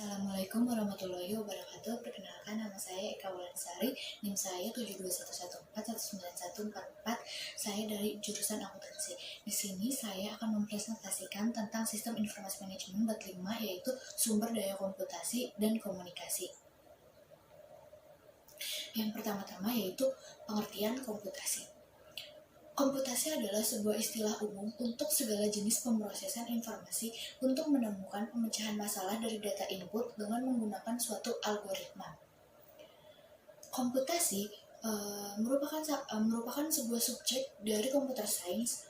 Assalamualaikum warahmatullahi wabarakatuh. Perkenalkan, nama saya Eka Wulansari, NIM saya 721141914. Saya dari jurusan akuntansi. Di sini saya akan mempresentasikan tentang sistem informasi manajemen bab 5, yaitu sumber daya komputasi dan komunikasi. Yang pertama-tama yaitu pengertian komputasi. Komputasi adalah sebuah istilah umum untuk segala jenis pemrosesan informasi untuk menemukan pemecahan masalah dari data input dengan menggunakan suatu algoritma. Komputasi merupakan sebuah subjek dari computer science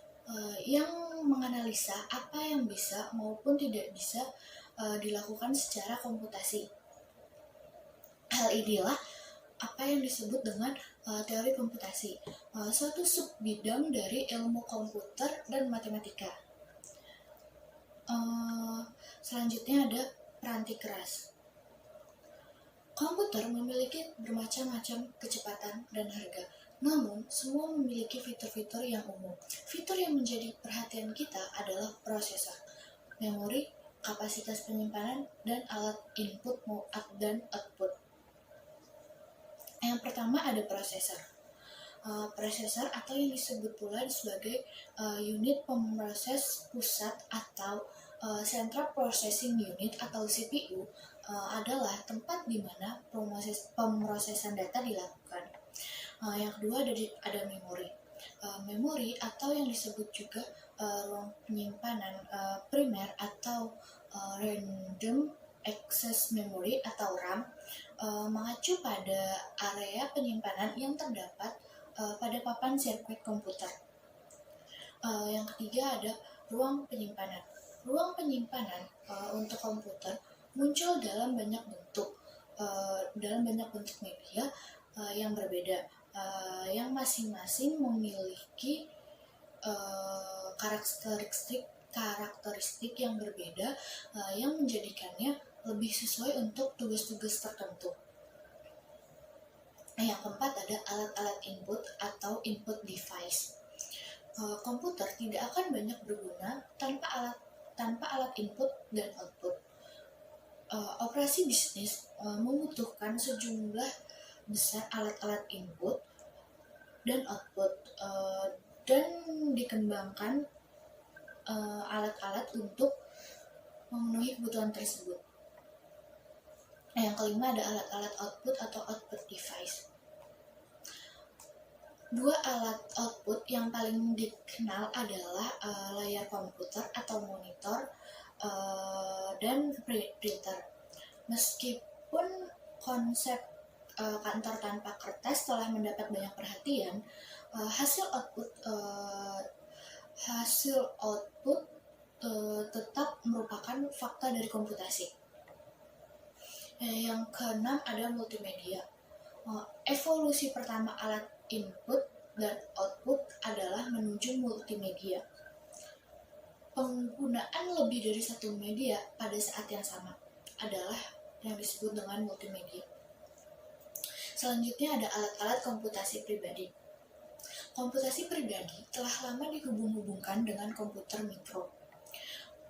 yang menganalisa apa yang bisa maupun tidak bisa dilakukan secara komputasi. Hal inilah apa yang disebut dengan teori komputasi, suatu subbidang dari ilmu komputer dan matematika. Selanjutnya ada peranti keras. Komputer memiliki bermacam-macam kecepatan dan harga, namun semua memiliki fitur-fitur yang umum. Fitur yang menjadi perhatian kita adalah prosesor, memori, kapasitas penyimpanan, dan alat input dan output. Yang pertama ada prosesor. Prosesor atau yang disebut pula sebagai unit pemroses pusat atau Central Processing Unit atau CPU adalah tempat di mana pemrosesan data dilakukan. Yang kedua ada memori. Memori atau yang disebut juga ruang penyimpanan primer atau random access memory atau RAM mengacu pada area penyimpanan yang terdapat pada papan sirkuit komputer. Yang ketiga ada ruang penyimpanan. Ruang penyimpanan untuk komputer muncul dalam banyak bentuk media yang berbeda, yang masing-masing memiliki karakteristik yang berbeda yang menjadikannya lebih sesuai untuk tugas-tugas tertentu. Yang keempat ada alat-alat input atau input device. Komputer tidak akan banyak berguna tanpa alat input dan output. Operasi bisnis membutuhkan sejumlah besar alat-alat input dan output dan dikembangkan alat-alat untuk memenuhi kebutuhan tersebut. Yang kelima ada alat-alat output atau output device. Dua alat output yang paling dikenal adalah layar komputer atau monitor dan printer. Meskipun konsep kantor tanpa kertas telah mendapat banyak perhatian, hasil output tetap merupakan fakta dari komputasi. Yang keenam ada multimedia. Evolusi pertama alat input dan output adalah menuju multimedia. Penggunaan lebih dari satu media pada saat yang sama adalah yang disebut dengan multimedia. Selanjutnya ada alat-alat komputasi pribadi. Komputasi pribadi telah lama dihubung-hubungkan dengan komputer mikro.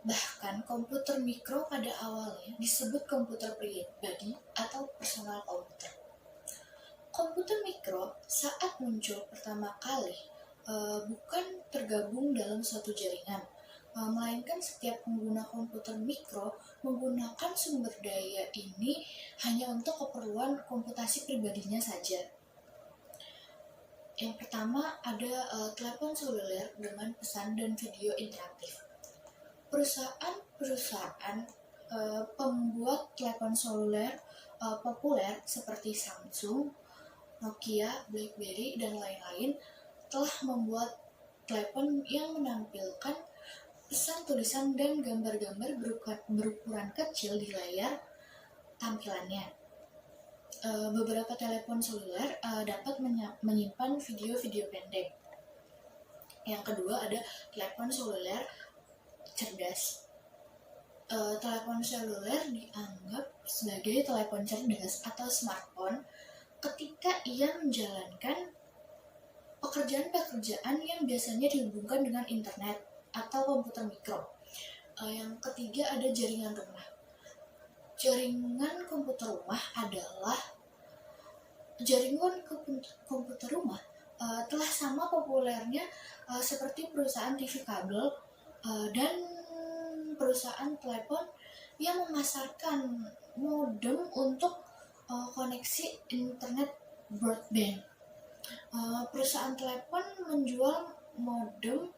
Bahkan komputer mikro pada awalnya disebut komputer pribadi atau personal komputer. Komputer mikro saat muncul pertama kali bukan tergabung dalam suatu jaringan, melainkan setiap pengguna komputer mikro menggunakan sumber daya ini hanya untuk keperluan komputasi pribadinya saja. Yang pertama ada telepon seluler dengan pesan dan video interaktif. Perusahaan pembuat telepon seluler populer seperti Samsung, Nokia, BlackBerry, dan lain-lain telah membuat telepon yang menampilkan pesan tulisan dan gambar-gambar berukuran kecil di layar tampilannya. Beberapa telepon seluler dapat menyimpan video-video pendek. Yang kedua ada telepon seluler cerdas. Telepon seluler dianggap sebagai telepon cerdas atau smartphone ketika ia menjalankan pekerjaan-pekerjaan yang biasanya dihubungkan dengan internet atau komputer mikro. Yang ketiga ada jaringan rumah. Jaringan komputer rumah adalah jaringan komputer rumah telah sama populernya seperti perusahaan TV kabel dan perusahaan telepon yang memasarkan modem untuk koneksi internet broadband. Perusahaan telepon menjual modem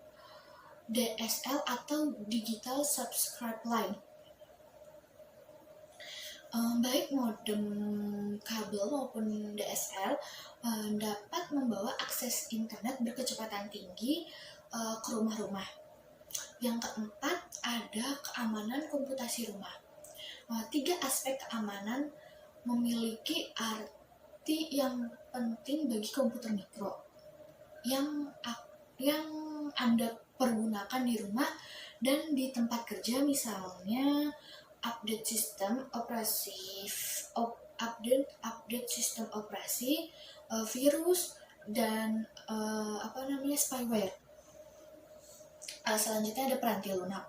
DSL atau Digital Subscribe Line. Baik modem kabel maupun DSL dapat membawa akses internet berkecepatan tinggi ke rumah-rumah. Yang keempat, ada keamanan komputasi rumah. 3 aspek keamanan memiliki arti yang penting bagi komputer mikro yang Anda pergunakan di rumah dan di tempat kerja, misalnya update sistem operasi, virus dan spyware. Selanjutnya ada peranti lunak.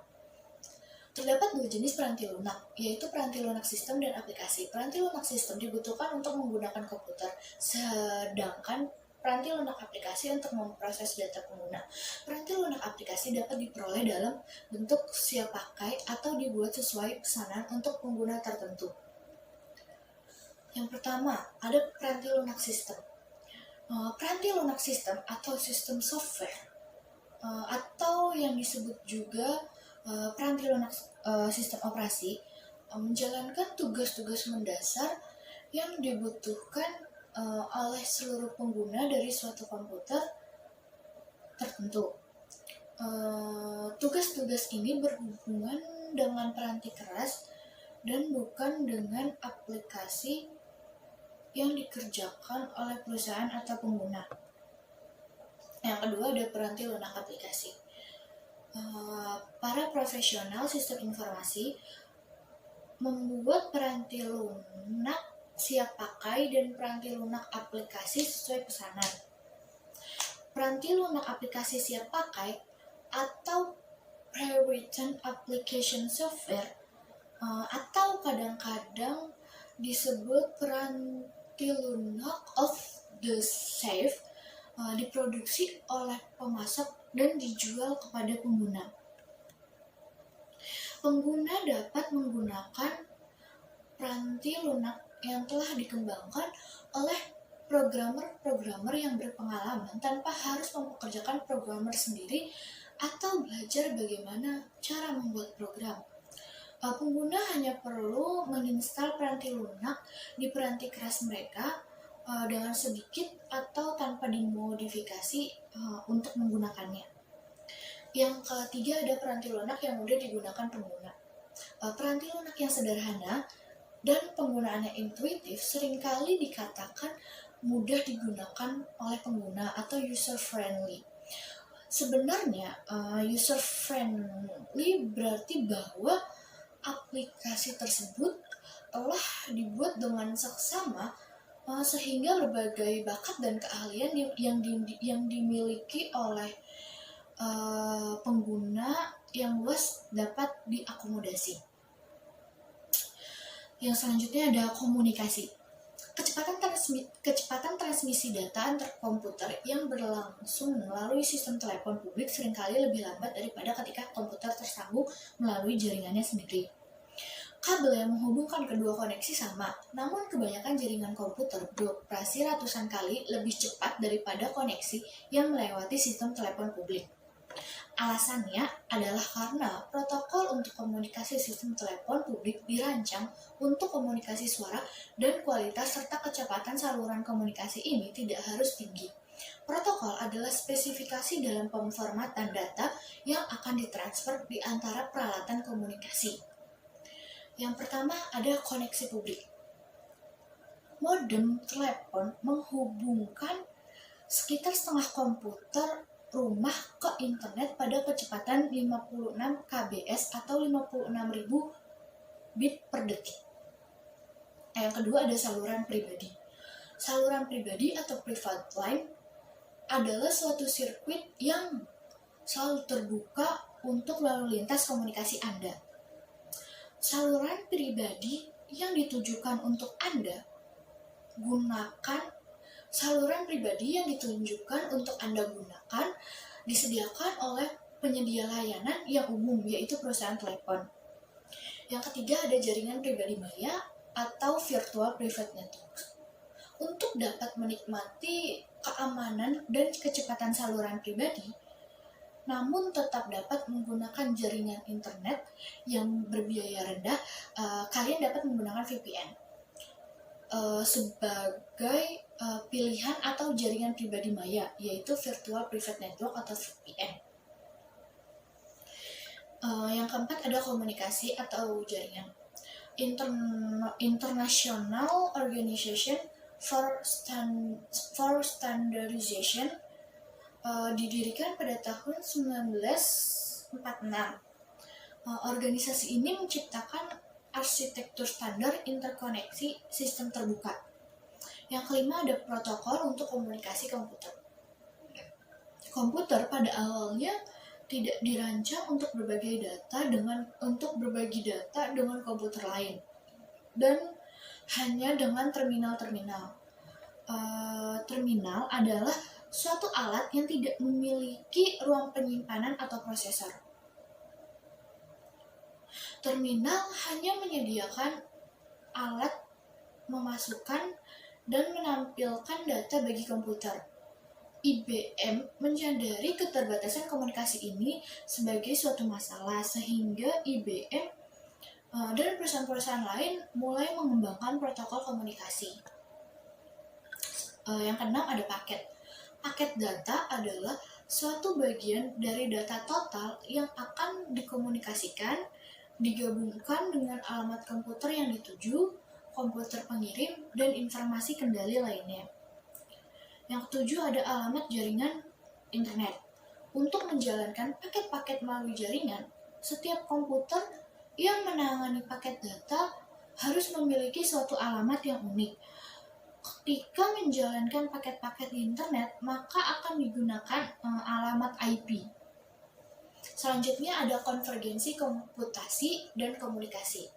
Terdapat 2 jenis peranti lunak, yaitu peranti lunak sistem dan aplikasi. Peranti lunak sistem dibutuhkan untuk menggunakan komputer, sedangkan peranti lunak aplikasi untuk memproses data pengguna. Peranti lunak aplikasi dapat diperoleh dalam bentuk siap pakai atau dibuat sesuai pesanan untuk pengguna tertentu. Yang pertama, ada peranti lunak sistem. Peranti lunak sistem atau sistem software atau yang disebut juga peranti lunak sistem operasi menjalankan tugas-tugas mendasar yang dibutuhkan oleh seluruh pengguna dari suatu komputer tertentu. Tugas-tugas ini berhubungan dengan peranti keras dan bukan dengan aplikasi yang dikerjakan oleh perusahaan atau pengguna. Yang kedua ada peranti lunak aplikasi. Para profesional sistem informasi membuat peranti lunak siap pakai dan peranti lunak aplikasi sesuai pesanan. Peranti lunak aplikasi siap pakai atau pre-written application software atau kadang-kadang disebut peranti lunak off the shelf diproduksi oleh pemasok dan dijual kepada pengguna. Pengguna dapat menggunakan peranti lunak yang telah dikembangkan oleh programmer yang berpengalaman tanpa harus mempekerjakan programmer sendiri atau belajar bagaimana cara membuat program. Pengguna hanya perlu menginstal peranti lunak di peranti keras mereka dengan sedikit atau tanpa dimodifikasi untuk menggunakannya. Yang ketiga ada peranti lunak yang mudah digunakan pengguna. Peranti lunak yang sederhana dan penggunaannya intuitif seringkali dikatakan mudah digunakan oleh pengguna atau user friendly. Sebenarnya user friendly berarti bahwa aplikasi tersebut telah dibuat dengan seksama sehingga berbagai bakat dan keahlian yang dimiliki oleh pengguna yang luas dapat diakomodasi. Yang selanjutnya ada komunikasi. Kecepatan transmisi data antar komputer yang berlangsung melalui sistem telepon publik seringkali lebih lambat daripada ketika komputer tersambung melalui jaringannya sendiri. Kabel yang menghubungkan kedua koneksi sama, namun kebanyakan jaringan komputer beroperasi ratusan kali lebih cepat daripada koneksi yang melewati sistem telepon publik. Alasannya adalah karena protokol untuk komunikasi sistem telepon publik dirancang untuk komunikasi suara dan kualitas serta kecepatan saluran komunikasi ini tidak harus tinggi. Protokol adalah spesifikasi dalam pemformatan data yang akan ditransfer di antara peralatan komunikasi. Yang pertama ada koneksi publik. Modem telepon menghubungkan sekitar setengah komputer rumah ke internet pada kecepatan 56 kbs atau 56.000 bit per detik. Yang kedua ada saluran pribadi. Saluran pribadi atau private line adalah suatu sirkuit yang selalu terbuka untuk lalu lintas komunikasi Anda. Saluran pribadi yang ditujukan untuk Anda, gunakan saluran pribadi yang ditunjukkan untuk Anda gunakan disediakan oleh penyedia layanan yang umum, yaitu perusahaan telepon. Yang ketiga ada jaringan pribadi maya atau virtual private network. Untuk dapat menikmati keamanan dan kecepatan saluran pribadi, namun tetap dapat menggunakan jaringan internet yang berbiaya rendah, kalian dapat menggunakan VPN sebagai pilihan atau jaringan pribadi maya, yaitu virtual private network atau VPN. Yang keempat ada komunikasi atau jaringan. International Organization for Standardization didirikan pada tahun 1946. Organisasi ini menciptakan arsitektur standar interkoneksi sistem terbuka. Yang kelima ada protokol untuk komunikasi komputer. Komputer pada awalnya tidak dirancang untuk berbagi data dengan komputer lain dan hanya dengan terminal-terminal. Terminal adalah suatu alat yang tidak memiliki ruang penyimpanan atau prosesor. Terminal hanya menyediakan alat memasukkan dan menampilkan data bagi komputer. IBM menyadari keterbatasan komunikasi ini sebagai suatu masalah, sehingga IBM dan perusahaan-perusahaan lain mulai mengembangkan protokol komunikasi. Yang keenam ada paket. Paket data adalah suatu bagian dari data total yang akan dikomunikasikan, digabungkan dengan alamat komputer yang dituju, komputer pengirim, dan informasi kendali lainnya. Yang ketujuh ada alamat jaringan internet. Untuk menjalankan paket-paket melalui jaringan, setiap komputer yang menangani paket data harus memiliki suatu alamat yang unik. Ketika menjalankan paket-paket di internet, maka akan digunakan alamat IP. Selanjutnya ada konvergensi komputasi dan komunikasi.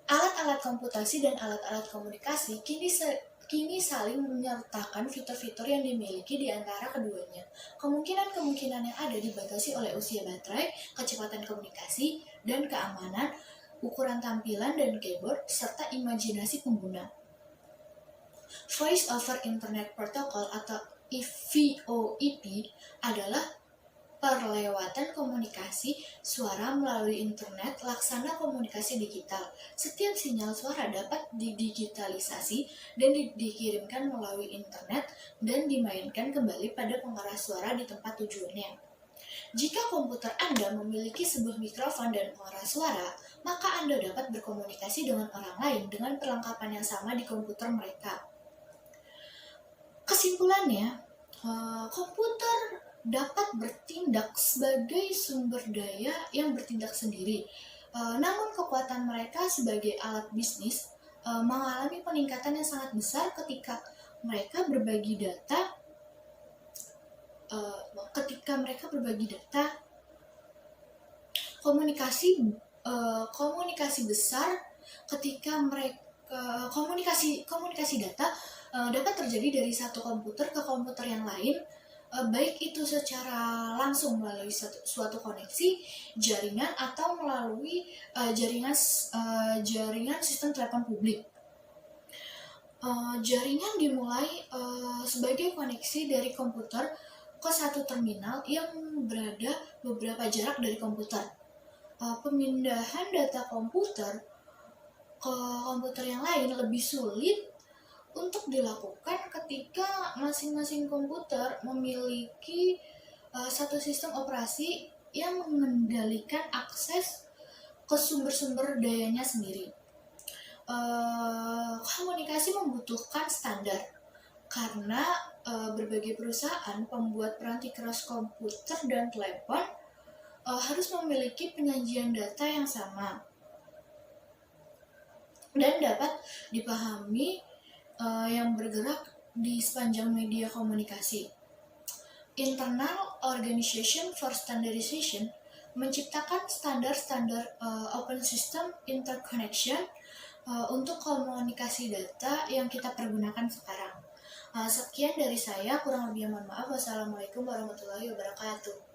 Alat-alat komputasi dan alat-alat komunikasi kini saling menyertakan fitur-fitur yang dimiliki di antara keduanya. Kemungkinan-kemungkinan yang ada dibatasi oleh usia baterai, kecepatan komunikasi, dan keamanan, ukuran tampilan dan keyboard, serta imajinasi pengguna. Voice over Internet Protocol atau VoIP adalah perlewatan komunikasi suara melalui internet laksana komunikasi digital. Setiap sinyal suara dapat didigitalisasi dan dikirimkan melalui internet dan dimainkan kembali pada pengeras suara di tempat tujuannya. Jika komputer Anda memiliki sebuah mikrofon dan pengeras suara, maka Anda dapat berkomunikasi dengan orang lain dengan perlengkapan yang sama di komputer mereka. Kesimpulannya, komputer dapat bertindak sebagai sumber daya yang bertindak sendiri. Namun keputusan mereka sebagai alat bisnis mengalami peningkatan yang sangat besar ketika mereka berbagi data. Komunikasi besar ketika mereka komunikasi data dapat terjadi dari satu komputer ke komputer yang lain, baik itu secara langsung melalui suatu koneksi jaringan atau melalui jaringan sistem telepon publik. Jaringan dimulai sebagai koneksi dari komputer ke satu terminal yang berada beberapa jarak dari komputer. Pemindahan data komputer ke komputer yang lain lebih sulit untuk dilakukan ketika masing-masing komputer memiliki satu sistem operasi yang mengendalikan akses ke sumber-sumber dayanya sendiri. Komunikasi membutuhkan standar karena berbagai perusahaan pembuat peranti keras komputer dan telepon harus memiliki penyajian data yang sama dan dapat dipahami yang bergerak di sepanjang media komunikasi. Internal Organization for Standardization menciptakan standar-standar Open System Interconnection untuk komunikasi data yang kita pergunakan sekarang. Sekian dari saya, kurang lebih mohon maaf. Wassalamualaikum warahmatullahi wabarakatuh.